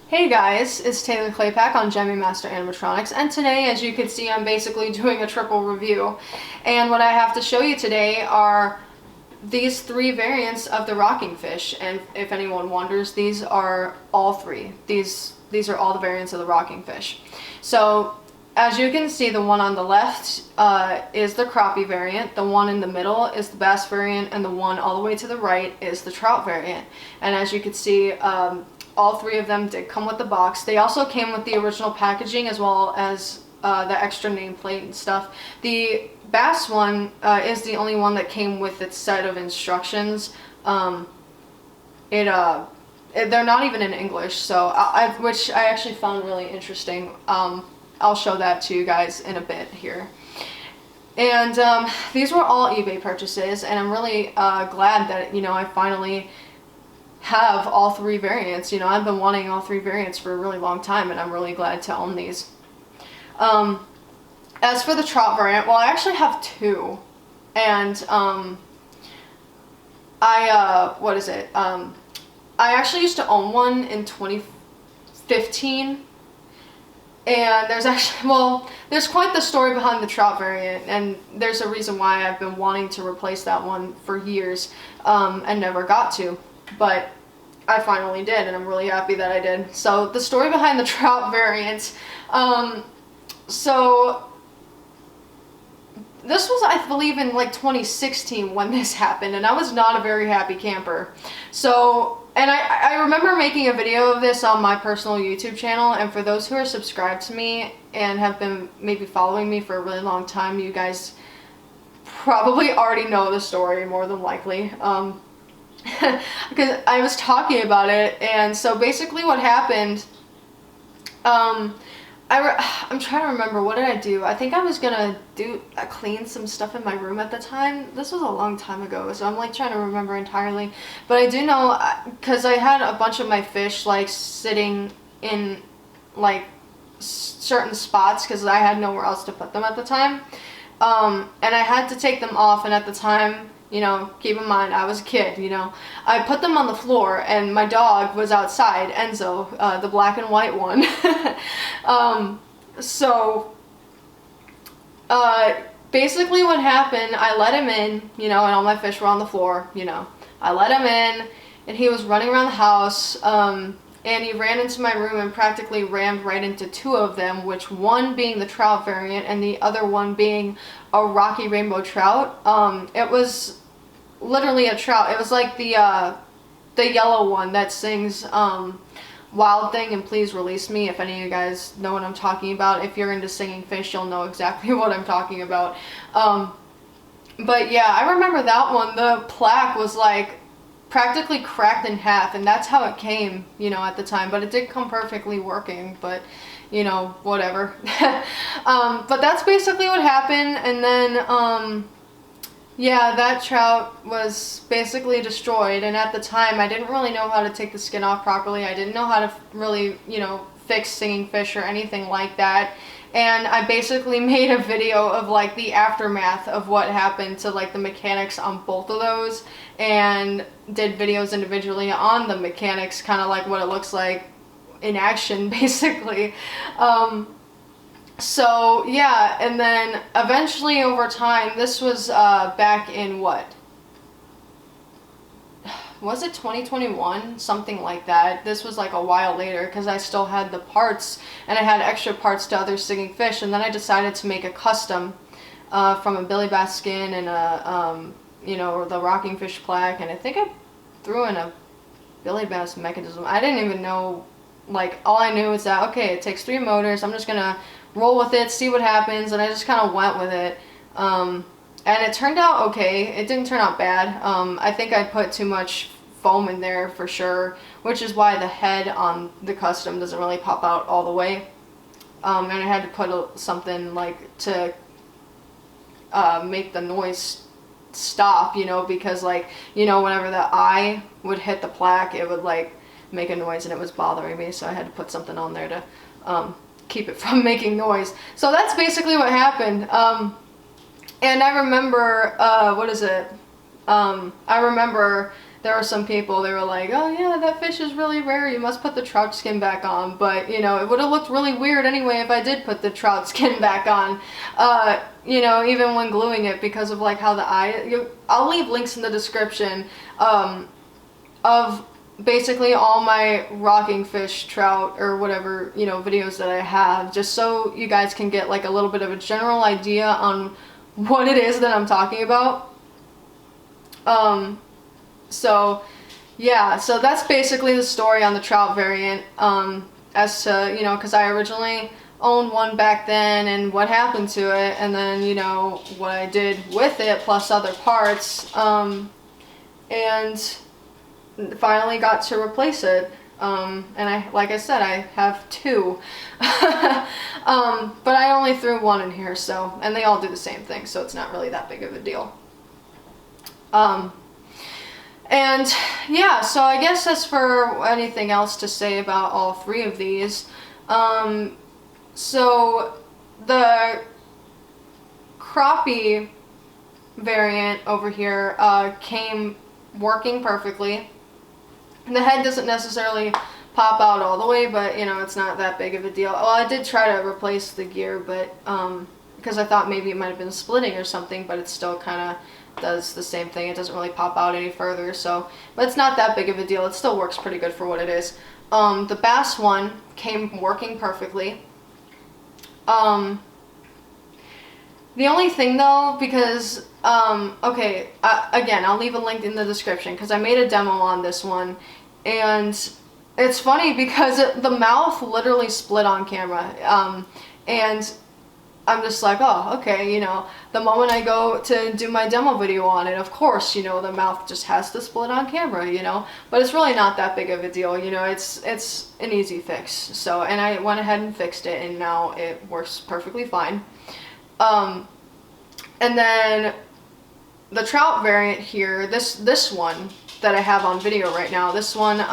Hey guys, it's Taylor Claypack on Gemmy Master Animatronics, and today, as you can see, I'm basically doing a triple review. And what I have to show you today are these three variants of the rocking fish. And if anyone wonders, these are all three. These are all the variants of the rocking fish. So, as you can see, the one on the left is the Crappie variant, the one in the middle is the bass variant, and the one all the way to the right is the Trout variant. And as you can see, all three of them did come with the box. They also came with the original packaging as well as the extra nameplate and stuff. The bass one is the only one that came with its set of instructions. They're not even in English, so which I actually found really interesting. I'll show that to you guys in a bit here. And these were all eBay purchases, and I'm really glad that I finally have all three variants. I've been wanting all three variants for a really long time, and I'm really glad to own these. As for the Trout variant, well, I actually have two, and I actually used to own one in 2015, and there's quite the story behind the Trout variant, and there's a reason why I've been wanting to replace that one for years, and never got to. But I finally did, and I'm really happy that I did. So the story behind the Trout variant, so this was, I believe, in like 2016 when this happened, and I was not a very happy camper. So, and I remember making a video of this on my personal YouTube channel, and for those who are subscribed to me and have been maybe following me for a really long time, you guys probably already know the story, more than likely. Because I was talking about it, and so basically what happened, I'm trying to remember, what did I do? I think I was gonna clean some stuff in my room at the time. This was a long time ago, so I'm like trying to remember entirely. But I do know, because I had a bunch of my fish like sitting in like certain spots because I had nowhere else to put them at the time. And I had to take them off, and at the time, keep in mind, I was a kid, I put them on the floor, and my dog was outside, Enzo, the black and white one. Basically what happened, I let him in, and all my fish were on the floor, I let him in, and he was running around the house, and he ran into my room and practically rammed right into two of them, which one being the Trout variant and the other one being a rocky rainbow trout. It was literally a trout. It was like the yellow one that sings Wild Thing and Please Release Me. If any of you guys know what I'm talking about, if you're into singing fish, you'll know exactly what I'm talking about. But yeah, I remember that one. The plaque was like practically cracked in half, and that's how it came, at the time. But it did come perfectly working, but whatever. But that's basically what happened. And then yeah, that trout was basically destroyed, and at the time I didn't really know how to take the skin off properly. I didn't know how to really fix singing fish or anything like that. And I basically made a video of like the aftermath of what happened to like the mechanics on both of those, and did videos individually on the mechanics, kind of like what it looks like in action, basically. So yeah, and then eventually over time, this was back in what? Was it 2021? Something like that. This was like a while later, because I still had the parts, and I had extra parts to other singing fish, and then I decided to make a custom from a billy bass skin and a, the rocking fish plaque, and I think I threw in a billy bass mechanism. I didn't even know, like, all I knew is that, okay, it takes 3 motors, I'm just gonna roll with it, see what happens, and I just kind of went with it. And it turned out okay. It didn't turn out bad. I think I put too much foam in there for sure, which is why the head on the custom doesn't really pop out all the way. And I had to put something like to make the noise stop, because like, whenever the eye would hit the plaque, it would like make a noise, and it was bothering me, so I had to put something on there to keep it from making noise. So that's basically what happened. And I remember, I remember there were some people, they were like, oh yeah, that fish is really rare, you must put the trout skin back on. But, you know, it would have looked really weird anyway if I did put the trout skin back on, you know, even when gluing it, because of like how the eye, I'll leave links in the description of basically all my rocking fish, trout, or whatever, you know, videos that I have, just so you guys can get like a little bit of a general idea on what it is that I'm talking about. So yeah, so that's basically the story on the trout variant, as to, you know, because I originally owned one back then and what happened to it, and then, you know, what I did with it plus other parts, and finally got to replace it. And like I said, I have two. But I only threw one in here, so, and they all do the same thing, so it's not really that big of a deal. And yeah, so I guess as for anything else to say about all three of these, so the Crappie variant over here came working perfectly. The head doesn't necessarily pop out all the way, but, you know, it's not that big of a deal. Well, I did try to replace the gear, but because I thought maybe it might have been splitting or something, but it still kind of does the same thing. It doesn't really pop out any further, so, but it's not that big of a deal. It still works pretty good for what it is. The bass one came working perfectly. The only thing though, because, okay, again, I'll leave a link in the description because I made a demo on this one, and it's funny because the mouth literally split on camera, and I'm just like, oh, okay, you know, the moment I go to do my demo video on it, of course, you know, the mouth just has to split on camera, you know, but it's really not that big of a deal, you know, it's an easy fix, so, and I went ahead and fixed it, and now it works perfectly fine. And then the trout variant here, this one that I have on video right now, this one,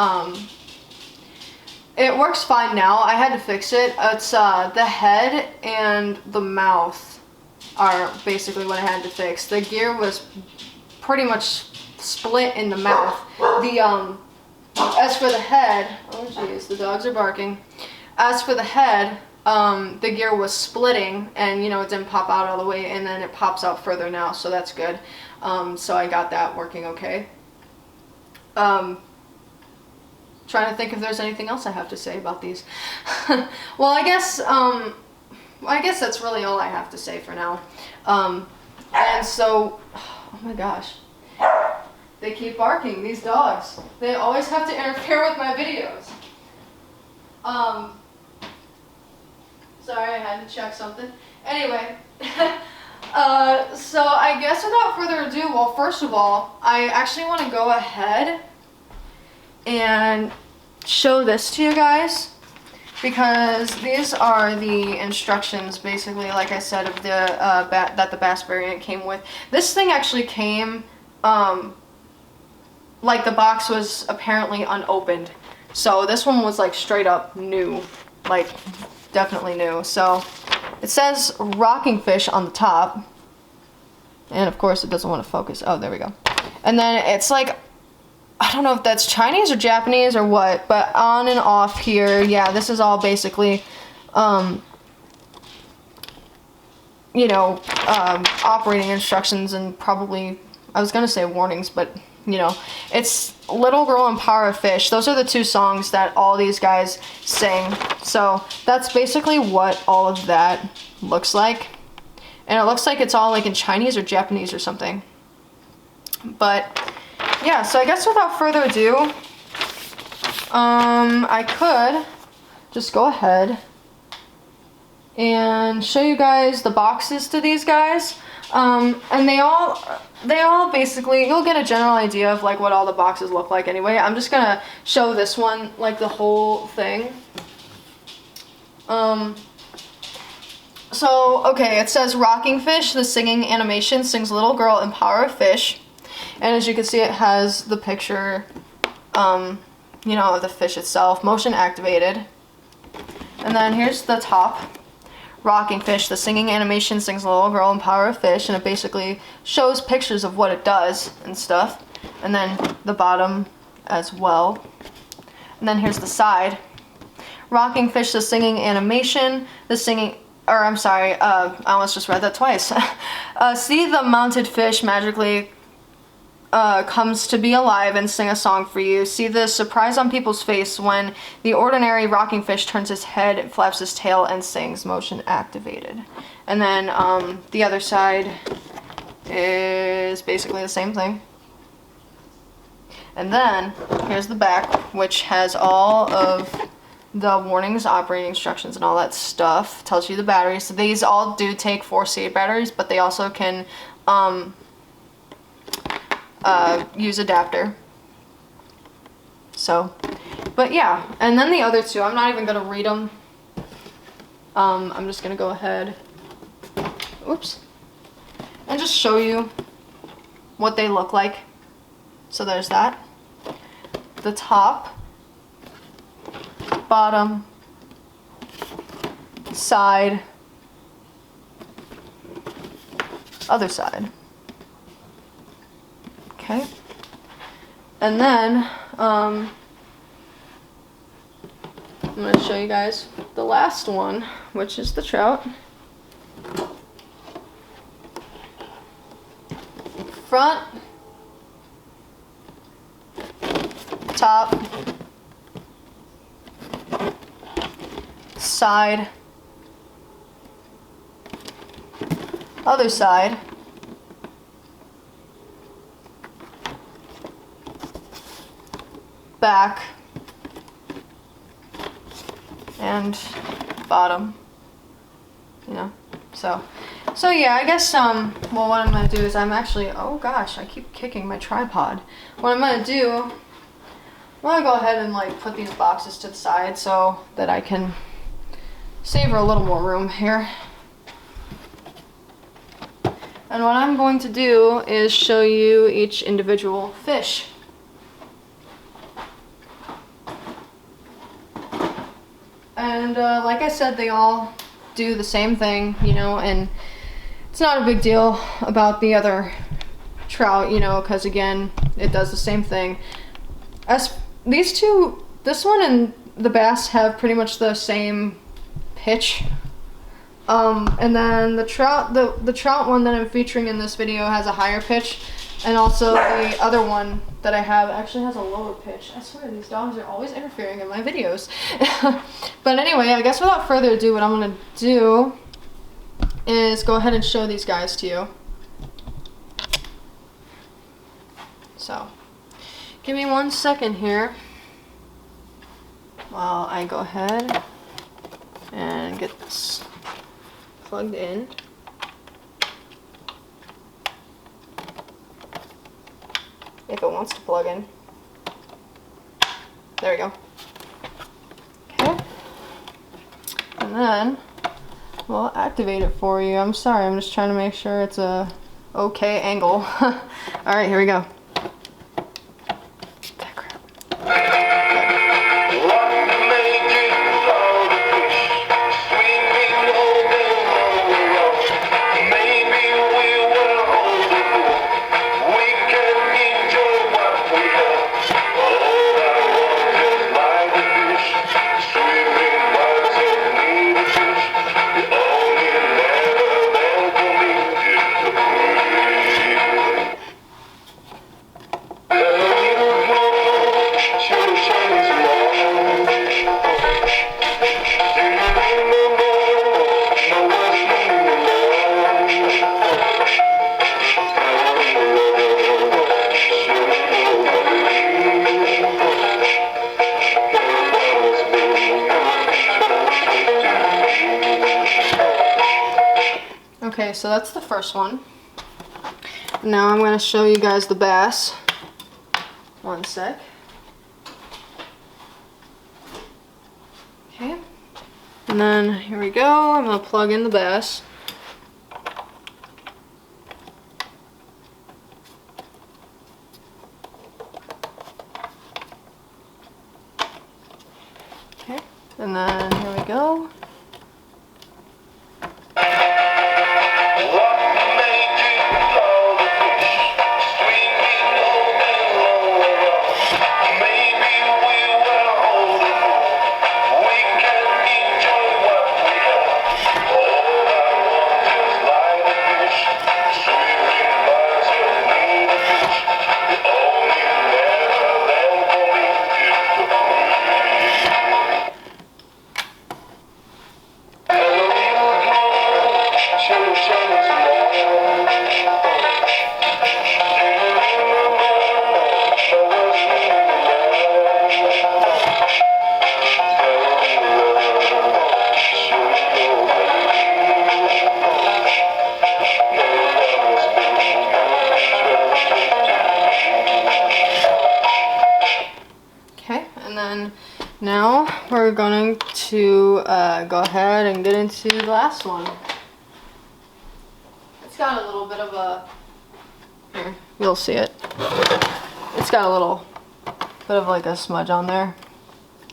it works fine now. I had to fix it. It's the head and the mouth are basically what I had to fix. The gear was pretty much split in the mouth. As for the head, oh jeez, the dogs are barking. As for the head, the gear was splitting, and, you know, it didn't pop out all the way, and then it pops out further now, so that's good. So I got that working okay. Trying to think if there's anything else I have to say about these. Well, I guess that's really all I have to say for now. And so, oh my gosh, they keep barking, these dogs. They always have to interfere with my videos. Sorry, I had to check something. Anyway, so I guess without further ado, well, first of all, I actually want to go ahead and show this to you guys, because these are the instructions, basically, like I said, of the that the bass variant came with. This thing actually came, like the box was apparently unopened, so this one was like straight up new, like definitely new. So it says rocking fish on the top, and of course it doesn't want to focus. Oh, there we go. And then it's like, I don't know if that's Chinese or Japanese or what, but on and off here, yeah, this is all basically, you know, operating instructions, and probably, I was gonna say warnings, but, you know, it's Little Girl and Power of Fish. Those are the two songs that all these guys sing. So that's basically what all of that looks like. And it looks like it's all like in Chinese or Japanese or something. But yeah, so I guess without further ado, I could just go ahead and show you guys the boxes to these guys. And they all basically, you'll get a general idea of like what all the boxes look like anyway. I'm just gonna show this one, like the whole thing. So, okay, it says Rocking Fish, the singing animation, sings Little Girl and Power of Fish. And as you can see, it has the picture, you know, of the fish itself, motion activated. And then here's the top. Rocking Fish, the singing animation, sings Little Girl and Power of Fish, and it basically shows pictures of what it does and stuff. and then the bottom as well. And then here's the side. Rocking fish, the singing animation, the singing, or I'm sorry, I almost just read that twice. See the mounted fish magically comes to be alive and sing a song for you. See the surprise on people's face when the ordinary rocking fish turns his head, flaps his tail, and sings. Motion activated. And then the other side is basically the same thing. And then here's the back, which has all of the warnings, operating instructions, and all that stuff. Tells you the batteries. So these all do take 4C batteries, but they also can use adapter. So, but yeah, and then the other two, I'm not even gonna read them. I'm just gonna go ahead, oops, and just show you what they look like. So there's that. The top, bottom, side, other side. Okay, and then I'm going to show you guys the last one, which is the trout. Front, top, side, other side, back, and bottom, you know. So yeah, I guess well, what I'm gonna do is I'm actually, oh gosh, I keep kicking my tripod. What I'm gonna do, I'm gonna go ahead and like put these boxes to the side so that I can savor a little more room here. And what I'm going to do is show you each individual fish. And like I said, they all do the same thing, you know, and it's not a big deal about the other trout, you know, because again, it does the same thing. As these two, this one and the bass have pretty much the same pitch. And then the trout, the trout one that I'm featuring in this video has a higher pitch, and also the other one that I have actually has a lower pitch. I swear these dogs are always interfering in my videos. But anyway, I guess without further ado, what I'm gonna do is go ahead and show these guys to you. So, give me 1 second here while I go ahead and get this plugged in. If it wants to plug in. There we go. Okay. And then we'll activate it for you. I'm sorry, I'm just trying to make sure it's a okay angle. Alright, here we go. That crap. Okay, so that's the first one. Now I'm going to show you guys the bass. 1 sec. Okay. And then here we go. I'm going to plug in the bass. Okay. And then here we go. Now we're going to go ahead and get into the last one. It's got a little bit of a, here, you'll see it. It's got a little bit of like a smudge on there,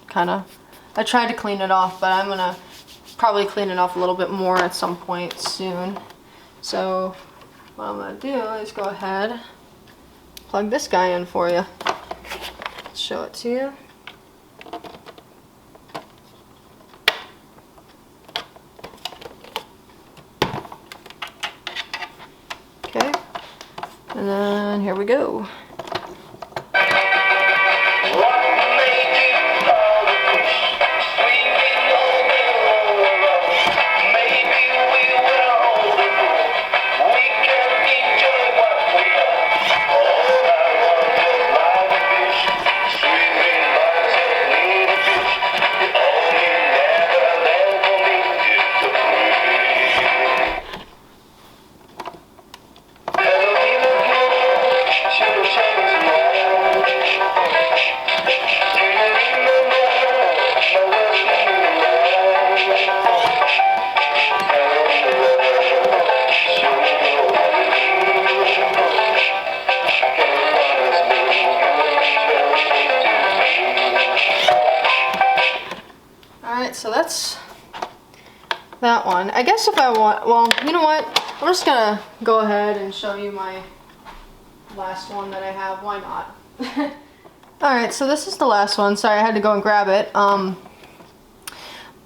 kind of. I tried to clean it off, but I'm gonna probably clean it off a little bit more at some point soon. So what I'm gonna do is go ahead, plug this guy in for you. Show it to you. Okay, and then here we go. So that's that one. I guess if I want, well, you know what? I'm just gonna go ahead and show you my last one that I have. Why not? Alright, so this is the last one. Sorry, I had to go and grab it.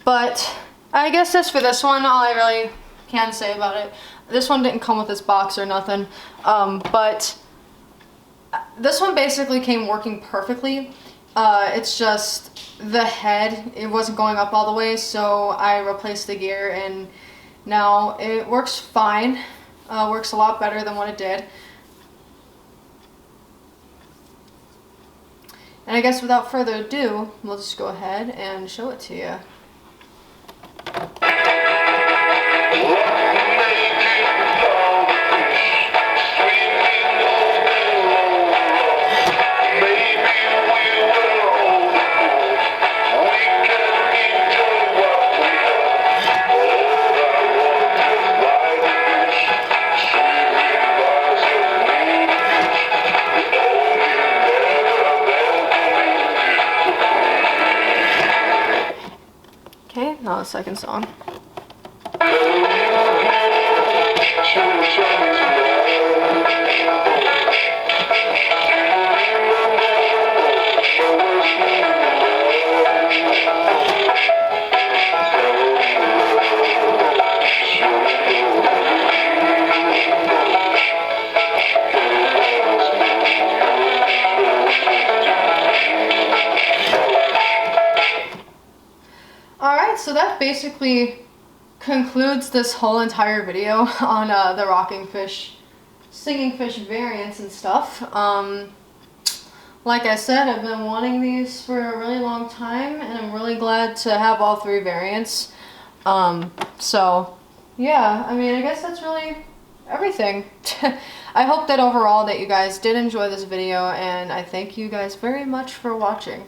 But I guess that's for this one. All I really can say about it. This one didn't come with this box or nothing. But this one basically came working perfectly. It's just the head, it wasn't going up all the way, so I replaced the gear and now it works fine. Works a lot better than what it did. And I guess without further ado, we'll just go ahead and show it to you. Okay, now the second song. Alright, so that basically concludes this whole entire video on the rocking fish, singing fish variants and stuff. Like I said, I've been wanting these for a really long time, and I'm really glad to have all three variants. So, yeah, I mean, I guess that's really everything. I hope that overall that you guys did enjoy this video, and I thank you guys very much for watching.